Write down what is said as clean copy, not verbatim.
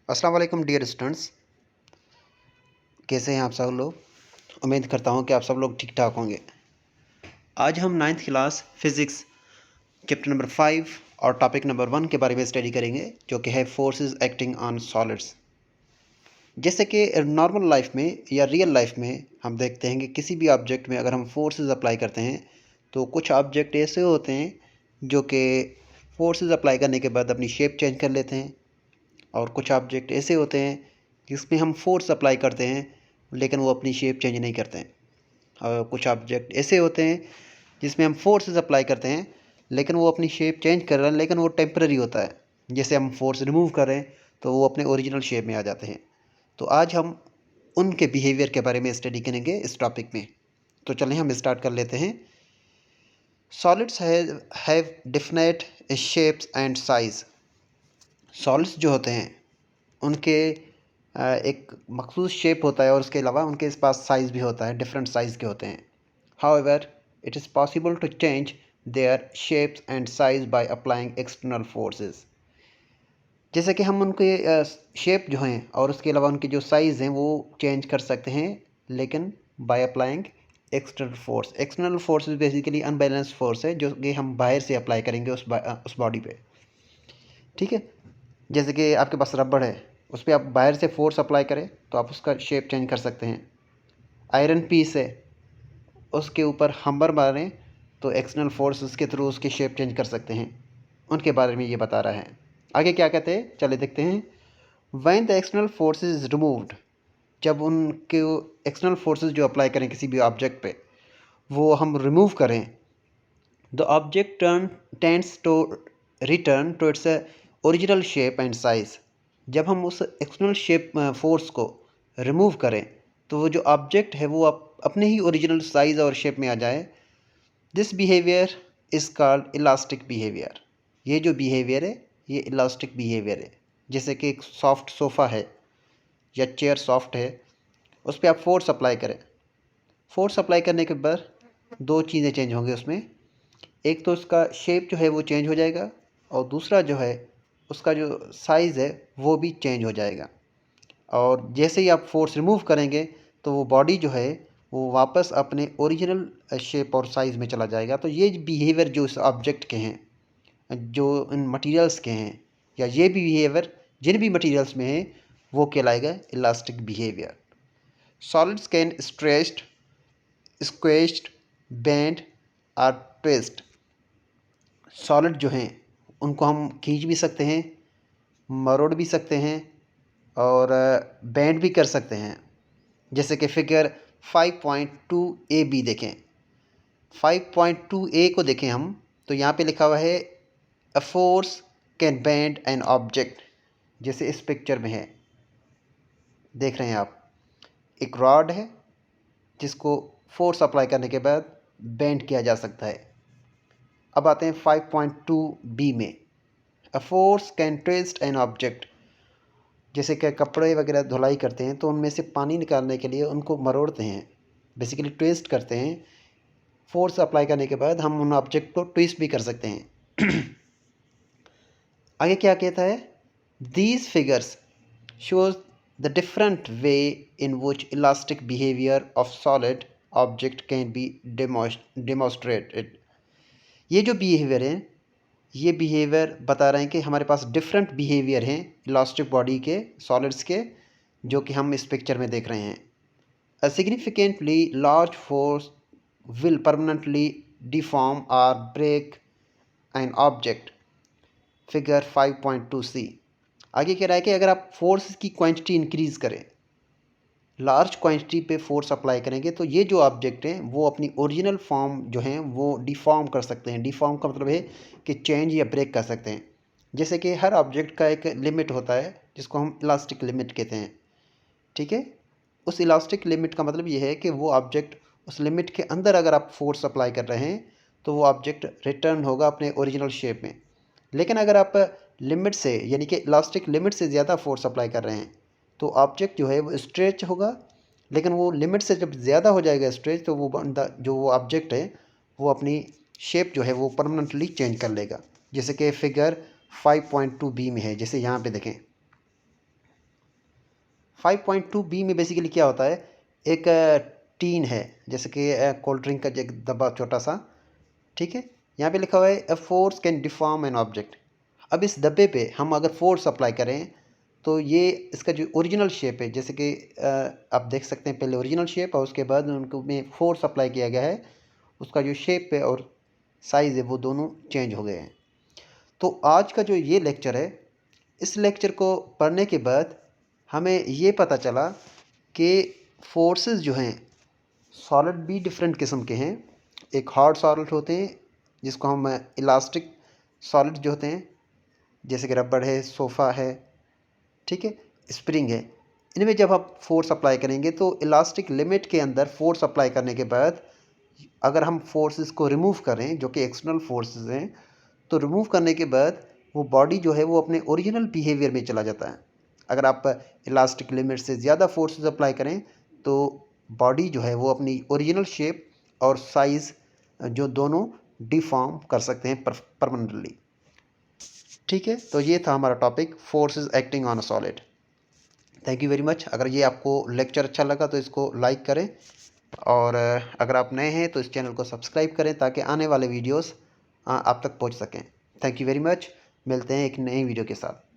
अस्सलाम वालेकुम dear students, कैसे हैं आप सब लोग। उम्मीद करता हूं कि आप सब लोग ठीक ठाक होंगे। आज हम 9th class physics chapter number 5 और टॉपिक नंबर 1 के बारे में स्टडी करेंगे, जो कि है फोर्सेस एक्टिंग ऑन सॉलिड्स। जैसे कि नॉर्मल लाइफ में या रियल लाइफ में हम देखते हैं कि किसी भी ऑब्जेक्ट में अगर हम फोर्सेस अप्लाई करते हैं तो कुछ ऑब्जेक्ट ऐसे होते हैं जो कि फोर्सेस अप्लाई करने के बाद अपनी शेप चेंज कर लेते हैं, और कुछ ऑब्जेक्ट ऐसे होते हैं जिसमें हम फोर्स अप्लाई करते हैं लेकिन वो अपनी शेप चेंज नहीं करते हैं। और कुछ ऑब्जेक्ट ऐसे होते हैं जिसमें हम फोर्सेस अप्लाई करते हैं लेकिन वो अपनी शेप चेंज कर रहे हैं, लेकिन वो टेम्पररी होता है। जैसे हम फोर्स रिमूव कर रहे हैं तो वो अपने ओरिजिनल शेप में आ जाते हैं। तो आज हम उनके बिहेवियर के बारे में स्टडी करेंगे इस टॉपिक में। तो चलें हम स्टार्ट कर लेते हैं। Solids have definite shapes and size. Solids जो होते हैं उनके एक मखसूस शेप होता है और उसके अलावा उनके पास साइज़ भी होता है, डिफरेंट साइज़ के होते हैं। However it is possible to change their shapes and size by applying external forces. जैसे कि हम उनके शेप जो हैं और उसके अलावा उनके जो साइज़ हैं वो चेंज कर सकते हैं, लेकिन bye applying external force. External force basically unbalanced force है जो कि हम बाहर से अप्लाई करेंगे उस बॉडी पे। ठीक है, जैसे कि आपके पास रबड़ है, उस पर आप बाहर से फोर्स अप्लाई करें तो आप उसका शेप चेंज कर सकते हैं। आयरन पीस है, उसके ऊपर हैमर मारें तो एक्सटर्नल फोर्सेस के थ्रू उसकी शेप चेंज कर सकते हैं। उनके बारे में ये बता रहा है। आगे क्या कहते हैं, चले देखते हैं। When the external forces is removed, जब उनके एक्सटर्नल फोर्सेस जो अप्लाई करें किसी भी ऑब्जेक्ट पे वो हम रिमूव करें, the object tends to return to its original shape and size. जब हम उस एक्सटर्नल शेप फोर्स को रिमूव करें तो वो जो ऑब्जेक्ट है वो अपने ही ओरिजिनल साइज़ और शेप में आ जाए। This behaviour is called elastic behaviour. ये जो बिहेवियर है ये इलास्टिक बिहेवियर है। जैसे कि एक सॉफ्ट सोफ़ा है या चेयर सॉफ्ट है, उस पर आप फोर्स अप्लाई करें। फोर्स अप्लाई करने के बाद दो चीज़ें चेंज होंगी उसमें। एक तो उसका शेप जो है वो चेंज हो जाएगा, और दूसरा जो है उसका जो साइज़ है वो भी चेंज हो जाएगा। और जैसे ही आप फोर्स रिमूव करेंगे तो वो बॉडी जो है वो वापस अपने ओरिजिनल शेप और साइज़ में चला जाएगा। तो ये बिहेवियर जो इस ऑब्जेक्ट के हैं, जो इन मटेरियल्स के हैं, या ये भी बिहेवियर जिन भी मटेरियल्स में है वो कहलाएगा elastic behaviour. Solids can stretched, squashed, bend और ट्विस्ट। सॉलिड जो हैं उनको हम खींच भी सकते हैं, मरोड़ भी सकते हैं और बेंड भी कर सकते हैं। जैसे कि फिगर 5.2 ए बी देखें। 5.2 ए को देखें हम तो यहाँ पे लिखा हुआ है a force can bend an object. जैसे इस पिक्चर में है, देख रहे हैं आप, एक रॉड है जिसको फोर्स अप्लाई करने के बाद बेंड किया जा सकता है। अब आते हैं 5.2 बी में। A force can twist an object. जैसे कि कपड़े वगैरह धुलाई करते हैं तो उनमें से पानी निकालने के लिए उनको मरोड़ते हैं, बेसिकली ट्विस्ट करते हैं। फोर्स अप्लाई करने के बाद हम उन ऑब्जेक्ट को ट्विस्ट भी कर सकते हैं। आगे क्या कहता है, these figures shows the different way in which elastic behaviour of solid object can be demonstrated. ये जो बिहेवियर है ये बिहेवियर बता रहे हैं कि हमारे पास डिफरेंट बिहेवियर हैं इलास्टिक बॉडी के, सॉलिड्स के, जो कि हम इस पिक्चर में देख रहे हैं। A significantly large force will permanently deform or break an object. Figure 5.2 C. आगे कह रहा है कि अगर आप फोर्स की क्वांटिटी इंक्रीज़ करें, लार्ज क्वांटिटी पे फोर्स अप्लाई करेंगे, तो ये जो ऑब्जेक्ट हैं वो अपनी ओरिजिनल फॉर्म जो हैं वो डिफॉर्म कर सकते हैं। डिफॉर्म का मतलब है कि चेंज या ब्रेक कर सकते हैं। जैसे कि हर ऑब्जेक्ट का एक लिमिट होता है जिसको हम इलास्टिक लिमिट कहते हैं। ठीक है, उस इलास्टिक लिमिट का मतलब ये है कि वो ऑब्जेक्ट उस लिमिट के अंदर अगर आप फोर्स अप्लाई कर रहे हैं तो वो ऑब्जेक्ट रिटर्न होगा अपने ओरिजिनल शेप में। लेकिन अगर आप लिमिट से, यानी कि इलास्टिक लिमिट से ज़्यादा फोर्स अप्लाई कर रहे हैं तो ऑब्जेक्ट जो है वो स्ट्रेच होगा, लेकिन वो लिमिट से जब ज़्यादा हो जाएगा स्ट्रेच तो वो बंदा जो वो ऑब्जेक्ट है वो अपनी शेप जो है वो परमानेंटली चेंज कर लेगा। जैसे कि फिगर 5.2 बी में है, जैसे यहाँ पे देखें। 5.2b में बेसिकली क्या होता है, एक टीन है, जैसे कि कोल्ड ड्रिंक का एक डब्बा छोटा सा, ठीक है। यहाँ पे लिखा हुआ है a force can deform an object. अब इस डब्बे पे हम अगर फोर्स अप्लाई करें तो ये इसका जो ओरिजिनल शेप है, जैसे कि आप देख सकते हैं पहले ओरिजिनल शेप और उसके बाद उनको में फोर्स अप्लाई किया गया है, उसका जो शेप है और साइज़ है वो दोनों चेंज हो गए हैं। तो आज का जो ये लेक्चर है, इस लेक्चर को पढ़ने के बाद हमें ये पता चला कि फोर्सेस जो हैं सॉलिड भी डिफरेंट किस्म के हैं। एक हार्ड सॉलिड होते हैं जिसको हम इलास्टिक सॉलिड जो होते हैं, जैसे कि रबड़ है, सोफ़ा है, ठीक है, स्प्रिंग है। इनमें जब आप फोर्स अप्लाई करेंगे तो इलास्टिक लिमिट के अंदर फोर्स अप्लाई करने के बाद अगर हम फोर्सेस को रिमूव करें जो कि एक्सटर्नल फोर्सेस हैं, तो रिमूव करने के बाद वो बॉडी जो है वो अपने ओरिजिनल बिहेवियर में चला जाता है। अगर आप इलास्टिक लिमिट से ज़्यादा फोर्सेस अप्लाई करें तो बॉडी जो है वो अपनी ओरिजिनल शेप और साइज़ जो दोनों डिफॉर्म कर सकते हैं परमानेंटली, ठीक है। तो ये था हमारा topic, forces acting on a solid. Thank you very much. अगर ये आपको लेक्चर अच्छा लगा तो इसको लाइक करें, और अगर आप नए हैं तो इस चैनल को सब्सक्राइब करें ताकि आने वाले वीडियोस आप तक पहुंच सकें। Thank you very much. मिलते हैं एक नई वीडियो के साथ।